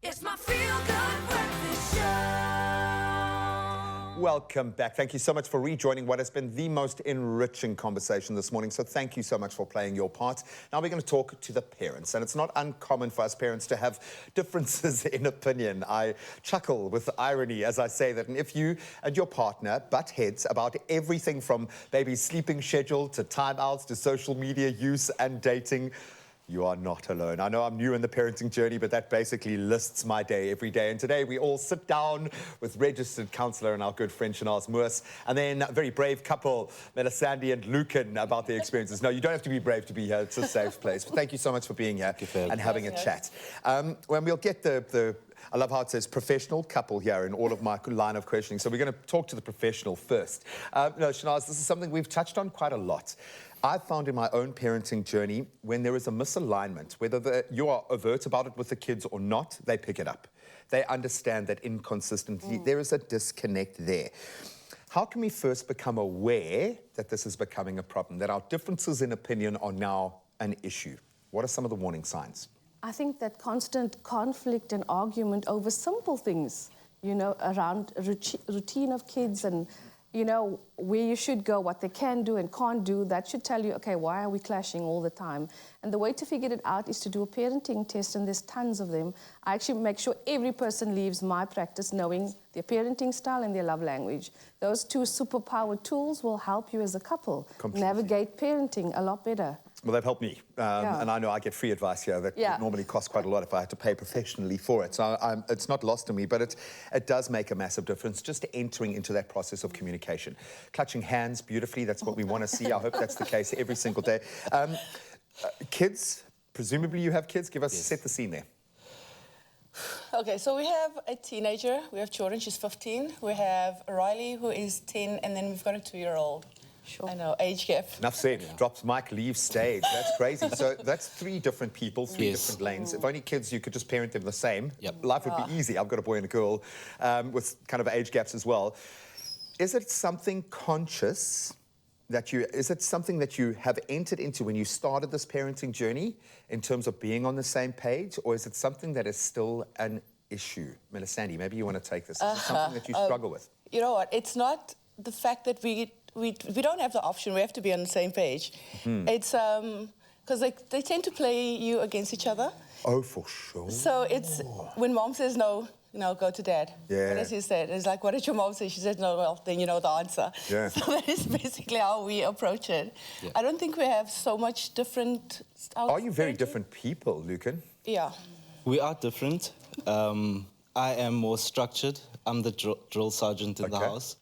It's my feel-good breakfast show. Welcome back. Thank you so much for rejoining what has been the most enriching conversation this morning. So thank you so much for playing your part. Now we're going to talk to the parents. And it's not uncommon for us parents to have differences in opinion. I chuckle with irony as I say that. And if you and your partner butt heads about everything from baby's sleeping schedule to timeouts to social media use and dating, you are not alone. I know I'm new in the parenting journey, but that basically lists my day every day. And today we all sit down with registered counsellor and our good friend Shanaz Moos, and then a very brave couple, Melisande and Lucan, about their experiences. No, you don't have to be brave to be here. It's a safe place. But thank you so much for being here and having a chat. When we'll get I love how it says professional couple here in all of my line of questioning. So we're going to talk to the professional first. No, Shanaz, this is something we've touched on quite a lot. I've found in my own parenting journey, when there is a misalignment, whether you are overt about it with the kids or not, they pick it up. They understand that inconsistency, there is a disconnect there. How can we first become aware that this is becoming a problem, that our differences in opinion are now an issue? What are some of the warning signs? I think that constant conflict and argument over simple things, you know, around routine of kids and, you know, where you should go, what they can do and can't do, that should tell you, okay, why are we clashing all the time? And the way to figure it out is to do a parenting test, and there's tons of them. I actually make sure every person leaves my practice knowing their parenting style and their love language. Those two superpower tools will help you as a couple navigate parenting a lot better. Well, they've helped me, and I know I get free advice here that normally costs quite a lot if I had to pay professionally for it. So it's not lost to me, but it does make a massive difference just entering into that process of communication. Clutching hands beautifully, that's what we want to see. I hope that's the case every single day. Kids, presumably you have kids. Give us, set the scene there. Okay, so we have a teenager. We have children. She's 15. We have Riley, who is 10, and then we've got a 2-year-old. Sure. I know, age gap. Enough said. Drops mic, leaves stage. That's crazy. So that's 3 different people, 3 different lanes. If only kids, you could just parent them the same. Life would be easy. I've got a boy and a girl with kind of age gaps as well. Is it something conscious is it something that you have entered into when you started this parenting journey in terms of being on the same page, or is it something that is still an issue? Melisande, maybe you want to take this. Is it something that you struggle with? You know what? It's not the fact that we don't have the option. We have to be on the same page. It's because they tend to play you against each other. Oh, for sure. So it's when mom says no, go to dad. Yeah. What does he say? It's like, what did your mom say? She said no. Well, then you know the answer. Yeah. So that is basically how we approach it. Yeah. I don't think we have so much different styles. Are you very different people, Lucan? Yeah. We are different. I am more structured. I'm the drill sergeant in the house.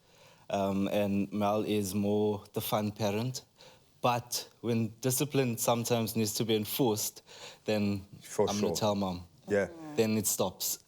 And Mel is more the fun parent. But when discipline sometimes needs to be enforced, then I'm going to tell mom. Yeah. Then it stops.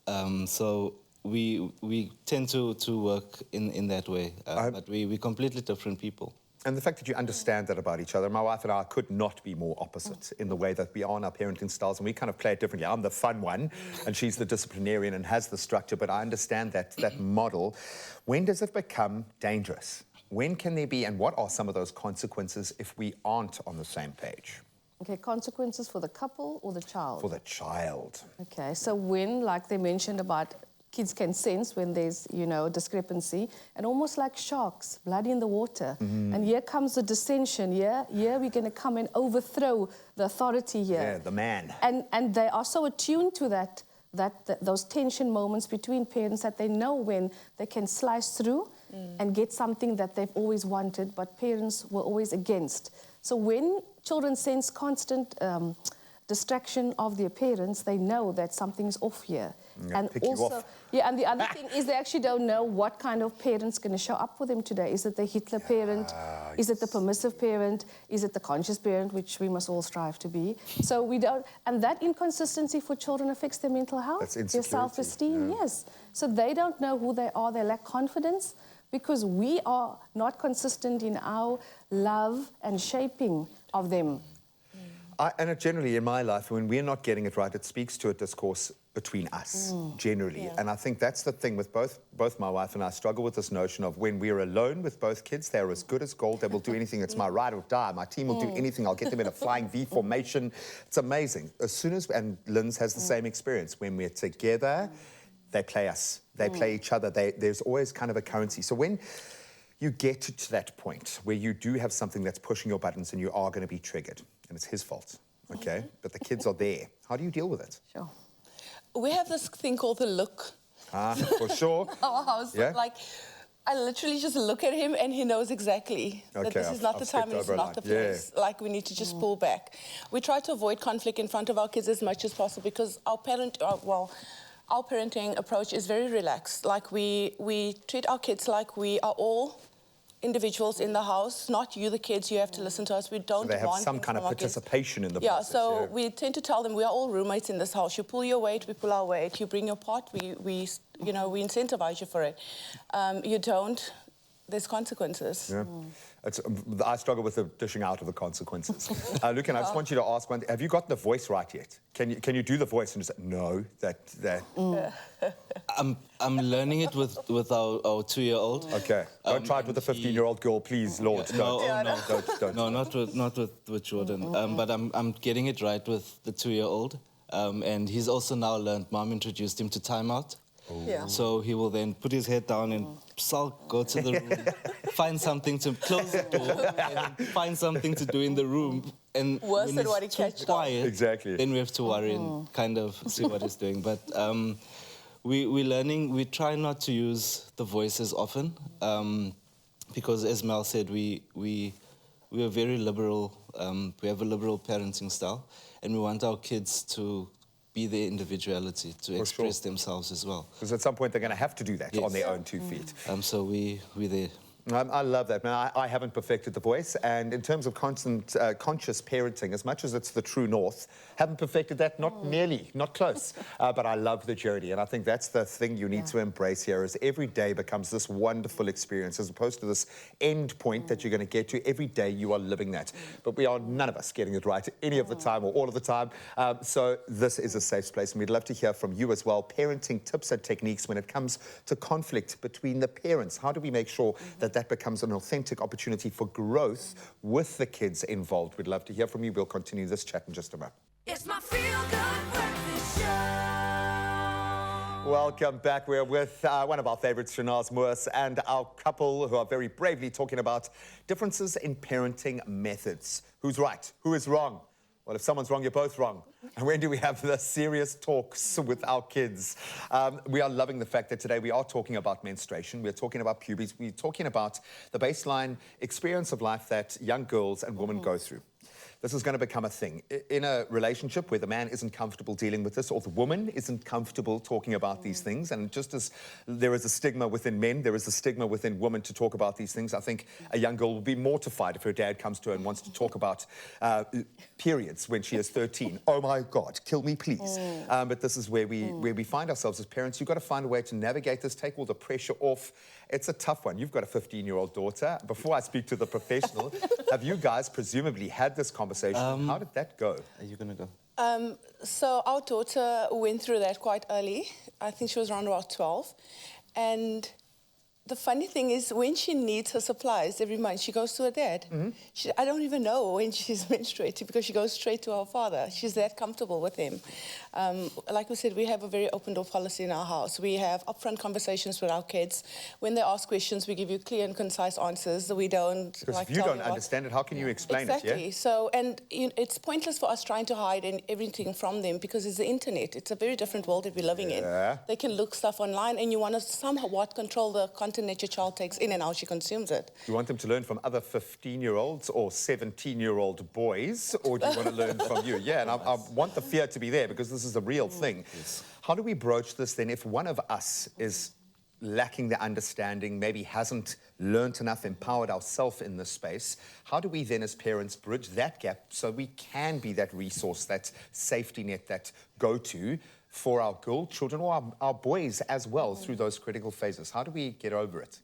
So we tend to work in that way. But we're completely different people. And the fact that you understand that about each other, my wife and I could not be more opposite in the way that we are in our parenting styles, and we kind of play it differently. I'm the fun one, and she's the disciplinarian and has the structure, but I understand that model. When does it become dangerous? When can there be, and what are some of those consequences if we aren't on the same page? Okay, consequences for the couple or the child? For the child. Okay, so when, like they mentioned about kids can sense when there's, discrepancy, and almost like sharks, blood in the water. And here comes the dissension. Here we're going to come and overthrow the authority here. Yeah, the man. And they are so attuned to those tension moments between parents that they know when they can slice through and get something that they've always wanted, but parents were always against. So when children sense constant distraction of their parents, they know that something's off here. And also, and the other thing is they actually don't know what kind of parent's going to show up for them today. Is it the Hitler parent? Is it the permissive parent? Is it the conscious parent, which we must all strive to be? So we don't, and that inconsistency for children affects their mental health, their self-esteem, yes. So they don't know who they are, they lack confidence because we are not consistent in our love and shaping of them. And generally in my life, when we're not getting it right, it speaks to a discourse between us, generally. And I think that's the thing with both my wife and I struggle with this notion of when we're alone with both kids, they're as good as gold. They will do anything. It's my ride or die. My team will do anything. I'll get them in a flying V formation. It's amazing. As soon as, and Lynn's has the same experience, when we're together, they play us. They play each other. There's always kind of a currency. So when you get to that point where you do have something that's pushing your buttons and you are going to be triggered, and it's his fault, okay? But the kids are there. How do you deal with it? Sure. We have this thing called the look. For sure. Our house, Yeah? like, I literally just look at him and he knows exactly that Okay, this is not I've the time, skipped it's over a not the line. Yeah. place. Like, we need to just pull back. We try to avoid conflict in front of our kids as much as possible because our parenting approach is very relaxed. Like, we treat our kids like we are all individuals in the house, not you, the kids. You have to listen to us. We don't So they have want some things kind of from our kids. participation in the Yeah, process. so we tend to tell them we are all roommates in this house. You pull your weight, we pull our weight. You bring your pot, we incentivize you for it. You don't, there's consequences. Yeah. I struggle with the dishing out of the consequences. Lucan, I just want you to ask one. Have you got the voice right yet? Can you do the voice and just say, no, that... I'm learning it with our 2-year-old. Okay. Don't try it with a 15-year-old girl, please, Lord. No, Don't. Don't. No, not with Jordan. But I'm getting it right with the 2-year-old. And he's also now learned. Mom introduced him to timeout. Yeah. So he will then put his head down and sulk, go to the room, find something to close the door, and then find something to do in the room. And Worse when than he's what he too catched on. quiet, Exactly. then we have to worry and kind of see what he's doing. But we're learning. We try not to use the voice as often because, as Mel said, we are very liberal. We have a liberal parenting style, and we want our kids to be their individuality, to express themselves as well. Because at some point they're going to have to do that Yes. on their own 2 feet. So we're there. I love that, man. I haven't perfected the voice, and in terms of conscious parenting, as much as it's the true north, haven't perfected that, not nearly, not close. But I love the journey, and I think that's the thing you need to embrace here, is every day becomes this wonderful experience, as opposed to this end point that you're going to get to. Every day you are living that. But we are none of us getting it right any of the time or all of the time. So this is a safe place, and we'd love to hear from you as well. Parenting tips and techniques when it comes to conflict between the parents. How do we make sure that becomes an authentic opportunity for growth with the kids involved? We'd love to hear from you. We'll continue this chat in just a moment. It's my feel-good breakfast show. Welcome back. We're with one of our favorites, Shanaz Moos, and our couple who are very bravely talking about differences in parenting methods. Who's right? Who is wrong? Well, if someone's wrong, you're both wrong. And when do we have the serious talks with our kids? We are loving the fact that today we are talking about menstruation. We're talking about puberty. We're talking about the baseline experience of life that young girls and women go through. This is going to become a thing. In a relationship where the man isn't comfortable dealing with this, or the woman isn't comfortable talking about these things, and just as there is a stigma within men, there is a stigma within women to talk about these things. I think a young girl will be mortified if her dad comes to her and wants to talk about periods when she is 13. Oh my God, kill me, please. But this is where we find ourselves as parents. You've got to find a way to navigate this, take all the pressure off. It's a tough one. You've got a 15-year-old daughter. Before I speak to the professional, have you guys presumably had this conversation? How did that go? Are you going to go? So our daughter went through that quite early. I think she was around about 12. And the funny thing is, when she needs her supplies every month, she goes to her dad. I don't even know when she's menstruating because she goes straight to her father. She's that comfortable with him. Like we said, we have a very open door policy in our house. We have upfront conversations with our kids. When they ask questions, we give you clear and concise answers. We don't... Because like, if you tell don't understand it, how can you explain exactly. it? Yeah? So, and it's pointless for us trying to hide everything from them because it's the internet. It's a very different world that we're living in. They can look stuff online, and you want to somewhat control the content that your child takes in and how she consumes it. Do you want them to learn from other 15-year-olds or 17-year-old boys, or do you want to learn from you? Yeah, and I want the fear to be there because this is a real thing. Yes. How do we broach this then if one of us is lacking the understanding, maybe hasn't learnt enough, empowered ourselves in this space? How do we then as parents bridge that gap so we can be that resource, that safety net, that go-to for our girl children or our boys as well through those critical phases? How do we get over it?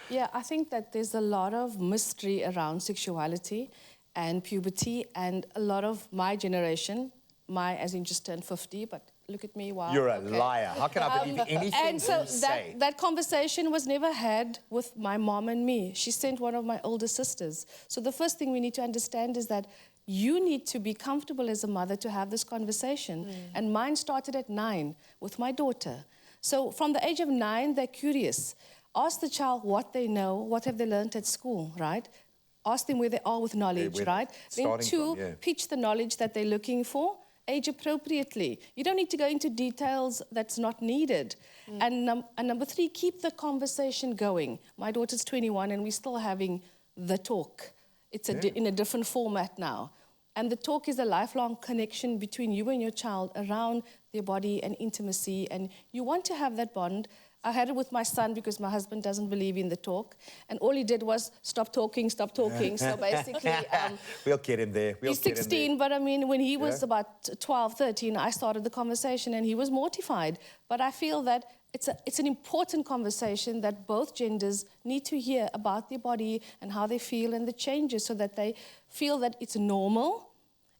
Yeah, I think that there's a lot of mystery around sexuality and puberty, and a lot of my generation, as in just turned 50, but look at me, wow. You're a okay. liar. How can I believe anything And so you say? that conversation was never had with my mom and me. She sent one of my older sisters. So the first thing we need to understand is that you need to be comfortable as a mother to have this conversation. And mine started at 9 with my daughter. So from the age of 9, they're curious. Ask the child what they know, what have they learned at school, right? Ask them where they are with knowledge, right? Then 2, pitch the knowledge that they're looking for, age appropriately. You don't need to go into details that's not needed. And number 3, keep the conversation going. My daughter's 21 and we're still having the talk. It's in a different format now. And the talk is a lifelong connection between you and your child around their body and intimacy. And you want to have that bond. I had it with my son because my husband doesn't believe in the talk. And all he did was stop talking, stop talking. So basically... we'll get him there. He's 16, but I mean, when he was about 12, 13, I started the conversation and he was mortified. But I feel that it's an important conversation that both genders need to hear about their body and how they feel and the changes so that they feel that it's normal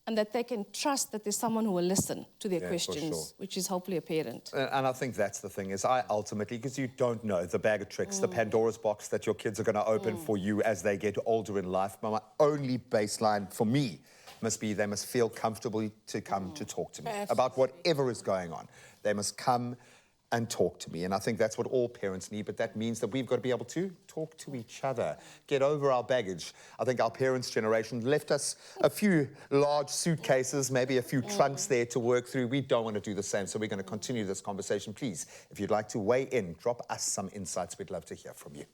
and that they can trust that there's someone who will listen to their questions, which is hopefully a parent. And I think that's the thing, is I ultimately, because you don't know the bag of tricks, the Pandora's box that your kids are going to open for you as they get older in life. But my only baseline for me must be they must feel comfortable to come to talk to me about whatever is going on. They must come and talk to me. And I think that's what all parents need, but that means that we've got to be able to talk to each other, get over our baggage. I think our parents' generation left us a few large suitcases, maybe a few trunks there to work through. We don't want to do the same, so we're going to continue this conversation. Please, if you'd like to weigh in, drop us some insights. We'd love to hear from you.